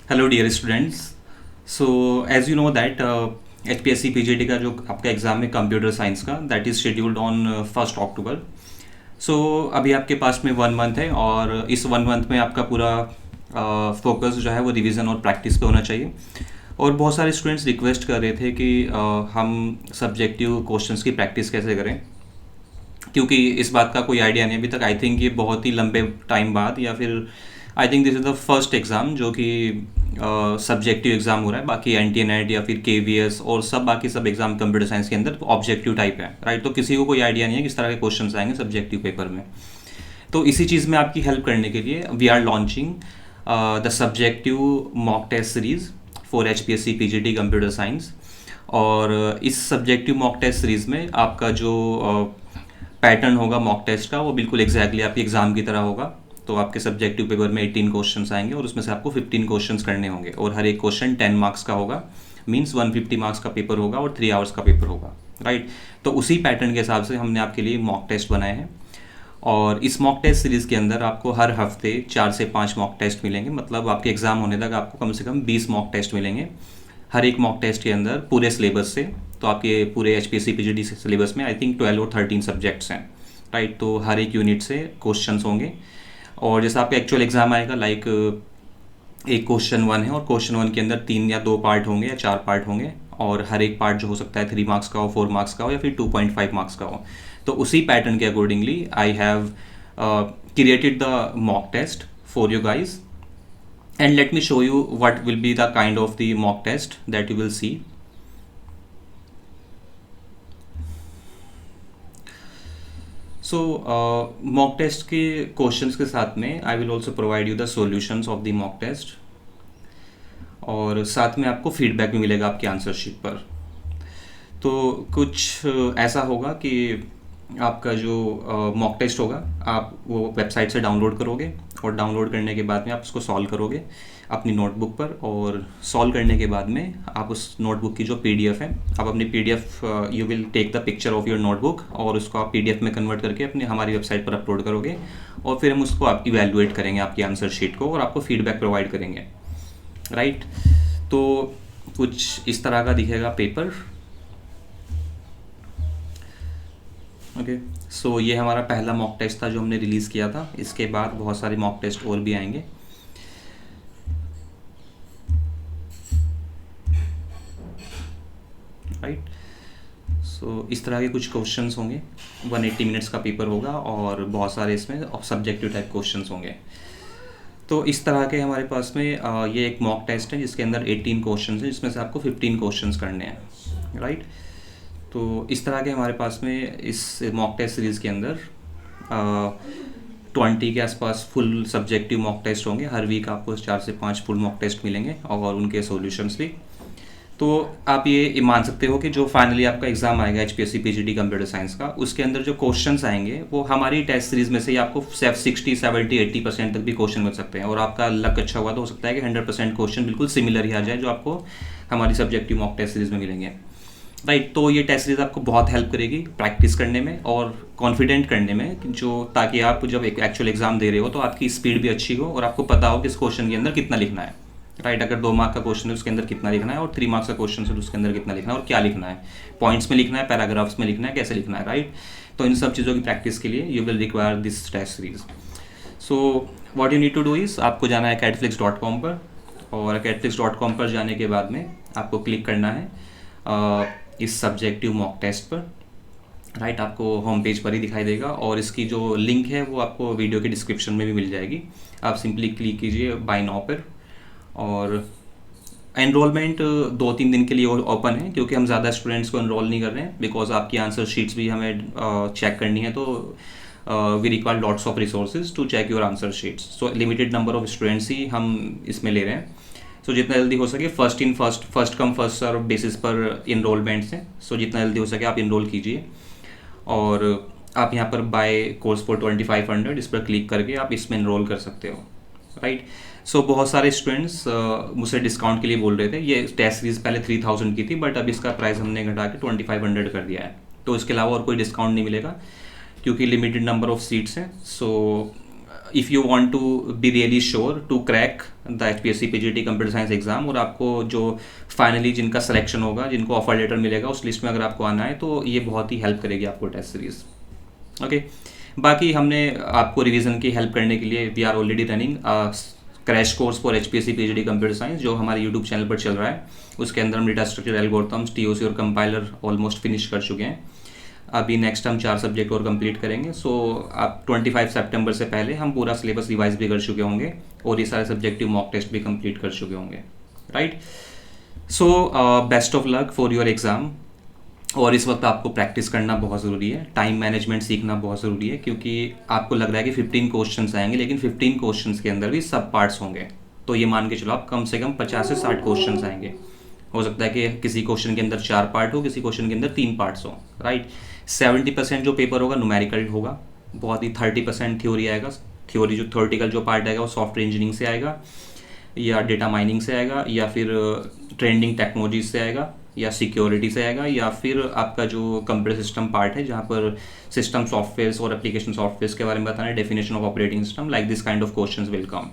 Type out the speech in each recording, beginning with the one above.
Hello dear students. So as you know that HPSC PGT का जो आपका exam है कंप्यूटर साइंस का, that is scheduled on 1 October. So अभी आपके पास में 1 मंथ है और इस 1 मंथ में आपका पूरा फोकस जो है वो रिवीजन और प्रैक्टिस पे होना चाहिए। और बहुत सारे स्टूडेंट्स रिक्वेस्ट कर रहे थे कि हम सब्जेक्टिव क्वेश्चंस की प्रैक्टिस कैसे करें, क्योंकि इस बात का कोई आइडिया नहीं अभी तक। आई थिंक ये बहुत ही लंबे टाइम बाद, या फिर I think this is the first exam जो कि सब्जेक्टिव एग्ज़ाम हो रहा है। बाकी एन नेट या फिर KVS और सब बाकी सब एग्ज़ाम कंप्यूटर साइंस के अंदर ऑब्जेक्टिव टाइप है, राइट। तो किसी को कोई आइडिया नहीं है किस तरह के क्वेश्चन आएंगे सब्जेक्टिव पेपर में। तो इसी चीज़ में आपकी हेल्प करने के लिए we are launching the subjective mock test series for HPSC PGT computer science. और इस सब्जेक्टिव मॉक टेस्ट सीरीज़ में आपका जो पैटर्न होगा मॉक टेस्ट का, वो बिल्कुल एग्जैक्टली आपके एग्ज़ाम की तरह होगा। तो आपके सब्जेक्टिव पेपर में 18 क्वेश्चंस आएंगे और उसमें से आपको 15 क्वेश्चंस करने होंगे, और हर एक क्वेश्चन 10 मार्क्स का होगा। मीन्स 150 मार्क्स का पेपर होगा और 3 आवर्स का पेपर होगा, राइट। तो उसी पैटर्न के हिसाब से हमने आपके लिए मॉक टेस्ट बनाए हैं। और इस मॉक टेस्ट सीरीज़ के अंदर आपको हर हफ्ते 4 से 5 मॉक टेस्ट मिलेंगे। मतलब आपके एग्ज़ाम होने तक आपको कम से कम 20 मॉक टेस्ट मिलेंगे। हर एक मॉक टेस्ट के अंदर पूरे सिलेबस से, तो आपके पूरे HPSC PGT सिलेबस में आई थिंक 12 और 13 सब्जेक्ट्स हैं, राइट। तो हर एक यूनिट से क्वेश्चंस होंगे। और जैसा आपका एक्चुअल एग्ज़ाम आएगा, लाइक एक क्वेश्चन 1 है और क्वेश्चन 1 के अंदर 3 या 2 पार्ट होंगे या 4 पार्ट होंगे, और हर एक पार्ट जो हो सकता है 3 मार्क्स का हो, 4 मार्क्स का हो, या फिर 2.5 मार्क्स का हो। तो उसी पैटर्न के accordingly I have created the mock test for you guys, and let me show you what will be the kind of the mock test that you will see. So mock test के questions के साथ में I will also provide you the solutions of the mock test, और साथ में आपको feedback भी मिलेगा आपके आंसर शीट पर। तो कुछ ऐसा होगा कि आपका जो मॉक टेस्ट होगा आप वो वेबसाइट से डाउनलोड करोगे, और डाउनलोड करने के बाद में आप उसको सॉल्व करोगे अपनी नोटबुक पर। और सॉल्व करने के बाद में आप उस नोटबुक की जो PDF है, आप अपनी PDF you will take the picture of your notebook, और उसको आप PDF में कन्वर्ट करके अपनी हमारी वेबसाइट पर अपलोड करोगे। और फिर हम उसको आप इवैल्यूएट करेंगे आपकी आंसर शीट को, और आपको फीडबैक प्रोवाइड करेंगे, राइट। तो कुछ इस तरह का दिखेगा पेपर। ओके, सो ये हमारा पहला मॉक टेस्ट था जो हमने रिलीज़ किया था। इसके बाद बहुत सारे मॉक टेस्ट और भी आएंगे, राइट। सो इस तरह के कुछ क्वेश्चंस होंगे। 180 मिनट्स का पेपर होगा और बहुत सारे इसमें सब्जेक्टिव टाइप क्वेश्चंस होंगे। तो इस तरह के हमारे पास में ये एक मॉक टेस्ट है जिसके अंदर 18 क्वेश्चंस हैं, जिसमें से आपको 15 क्वेश्चंस करने हैं, राइट। तो इस तरह के हमारे पास में इस मॉक टेस्ट सीरीज़ के अंदर 20 के आसपास फुल सब्जेक्टिव मॉक टेस्ट होंगे। हर वीक आपको 4 से 5 फुल मॉक टेस्ट मिलेंगे और उनके सॉल्यूशंस भी। तो आप ये मान सकते हो कि जो फाइनली आपका एग्ज़ाम आएगा HPSC PGT कंप्यूटर साइंस का, उसके अंदर जो क्वेश्चंस आएंगे वो हमारी टेस्ट सीरीज़ में से ही आपको 60, 70, 80% तक भी क्वेश्चन मिल सकते हैं। और आपका लक अच्छा हुआ तो हो सकता है कि 100% क्वेश्चन बिल्कुल सिमिलर ही आ जाए जो आपको हमारी सब्जेक्टिव मॉक टेस्ट सीरीज़ में मिलेंगे, राइट। तो ये टेस्ट सीरीज आपको बहुत हेल्प करेगी प्रैक्टिस करने में और कॉन्फिडेंट करने में, जो ताकि आप जब एक एक्चुअल एग्जाम दे रहे हो तो आपकी स्पीड भी अच्छी हो और आपको पता हो कि इस क्वेश्चन के अंदर कितना लिखना है, राइट। अगर 2 मार्क का क्वेश्चन है उसके अंदर कितना लिखना है, और 3 मार्क्स का क्वेश्चन है उसके अंदर कितना लिखना है और क्या लिखना है, पॉइंट्स में लिखना है, पैराग्राफ्स में लिखना है, कैसे लिखना है, राइट। तो इन सब चीज़ों की प्रैक्टिस के लिए you will require this test series. So what you need to do is, आपको जाना है acadflix.com पर, और acadflix.com पर जाने के बाद में आपको क्लिक करना है इस सब्जेक्टिव मॉक टेस्ट पर, राइट। आपको होम पेज पर ही दिखाई देगा, और इसकी जो लिंक है वो आपको वीडियो के डिस्क्रिप्शन में भी मिल जाएगी। आप सिंपली क्लिक कीजिए बाय नाउ पर, और एनरोलमेंट 2-3 दिन के लिए ओपन है, क्योंकि हम ज़्यादा स्टूडेंट्स को एनरोल नहीं कर रहे हैं, बिकॉज आपकी आंसर शीट्स भी हमें चेक करनी है। तो we require lots of resources to check your answer sheets. So limited number of students ही हम इसमें ले रहे हैं। सो जितना जल्दी हो सके first come first serve basis पर इनरोलमेंट्स हैं। सो जितना जल्दी हो सके आप इनरोल कीजिए, और आप यहाँ पर बाय कोर्स फॉर 2500 इस पर क्लिक करके आप इसमें इनरोल कर सकते हो, राइट। सो बहुत सारे स्टूडेंट्स मुझसे डिस्काउंट के लिए बोल रहे थे। ये टेस्ट सीरीज पहले 3000 की थी, बट अब इसका प्राइस हमने घटा के 2500 कर दिया है। तो इसके अलावा और कोई डिस्काउंट नहीं मिलेगा, क्योंकि लिमिटेड नंबर ऑफ सीट्स हैं। So if you want to be really sure to crack the HPSC PGT computer science exam, और आपको जो फाइनली जिनका सिलेक्शन होगा, जिनको ऑफर लेटर मिलेगा, उस लिस्ट में अगर आपको आना है तो ये बहुत ही हेल्प करेगी आपको टेस्ट सीरीज़। ओके, बाकी हमने आपको रिवीजन की हेल्प करने के लिए we are already running crash course for HPSC PGT computer science, जो हमारे यूट्यूब चैनल पर चल रहा है। उसके अंदर हम डेटा स्ट्रक्चर, एल्गोरिथम्स, TOC और कंपाइलर ऑलमोस्ट फिनिश कर चुके हैं। अभी नेक्स्ट हम 4 सब्जेक्ट और कंप्लीट करेंगे। सो अब 25 सितंबर से पहले हम पूरा सिलेबस रिवाइज भी कर चुके होंगे और ये सारे सब्जेक्टिव मॉक टेस्ट भी कंप्लीट कर चुके होंगे, right. So best of luck for your exam. और इस वक्त आपको प्रैक्टिस करना बहुत ज़रूरी है, टाइम मैनेजमेंट सीखना बहुत ज़रूरी है, क्योंकि आपको लग रहा है कि 15 क्वेश्चंस आएंगे, लेकिन 15 क्वेश्चंस के अंदर भी सब पार्ट्स होंगे। तो ये मान के चलो आप कम से कम 50 से 60 क्वेश्चंस आएंगे। हो सकता है कि किसी क्वेश्चन के अंदर 4 पार्ट हो, किसी क्वेश्चन के अंदर 3 पार्ट्स हो, राइट। 70% जो पेपर होगा न्यूमेरिकल होगा, बहुत ही 30% थ्योरी आएगा। थ्योरी जो थ्योरेटिकल जो पार्ट आएगा वो सॉफ्टवेयर इंजीनियरिंग से आएगा, या डेटा माइनिंग से आएगा, या फिर ट्रेंडिंग टेक्नोलॉजीज से आएगा, या सिक्योरिटी से आएगा, या फिर आपका जो कंप्यूटर सिस्टम पार्ट है, जहाँ पर सिस्टम सॉफ्टवेयर्स और एप्लीकेशन सॉफ्टवेयर्स के बारे में बताना है, definition of operating system, like this kind of questions will come.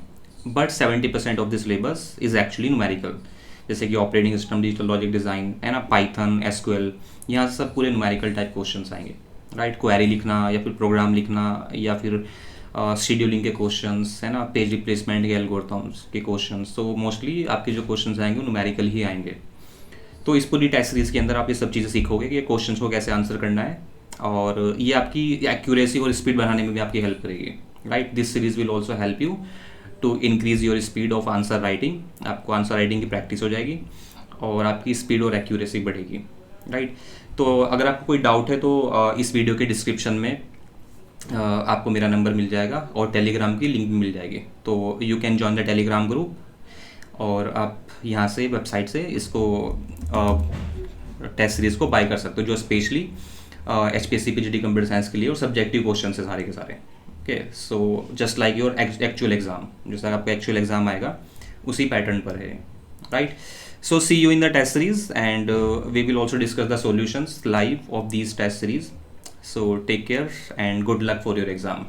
But 70% of this syllabus is actually numerical, जैसे कि operating system, digital logic design है ना, पाइथन, SQL, यहाँ से सब पूरे न्यूमेरिकल टाइप क्वेश्चंस आएंगे, राइट। क्वेरी लिखना या फिर प्रोग्राम लिखना, या फिर शेड्यूलिंग के क्वेश्चंस है ना, पेज रिप्लेसमेंट के एल्गोरिथम्स के क्वेश्चंस। तो मोस्टली आपके जो क्वेश्चंस आएंगे वो न्यूमेरिकल ही आएंगे। तो इस पूरी टेस्ट सीरीज़ के अंदर आप ये सब चीज़ें सीखोगे कि ये क्वेश्चंस को कैसे आंसर करना है, और ये आपकी एक्यूरेसी और स्पीड बढ़ाने में भी आपकी हेल्प करेगी, right. This series will also help you to increase your speed of answer writing. आपको आंसर राइटिंग की प्रैक्टिस हो जाएगी और आपकी स्पीड और एक्यूरेसी बढ़ेगी, राइट। तो अगर आपको कोई डाउट है तो इस वीडियो के डिस्क्रिप्शन में आपको मेरा नंबर मिल जाएगा और टेलीग्राम की लिंक भी मिल जाएगी। तो you can join the Telegram group, और आप यहाँ से वेबसाइट से इसको टेस्ट सीरीज़ को बाय कर सकते हो, जो specially HPSC PGT computer science के लिए और सब्जेक्टिव क्वेश्चन है सारे के सारे। Okay, so just like your actual exam, जैसा आपका एक्चुअल एग्जाम आएगा उसी पैटर्न पर है, right. So see you in the test series, and we will also discuss the solutions live of these test series. So take care and good luck for your exam.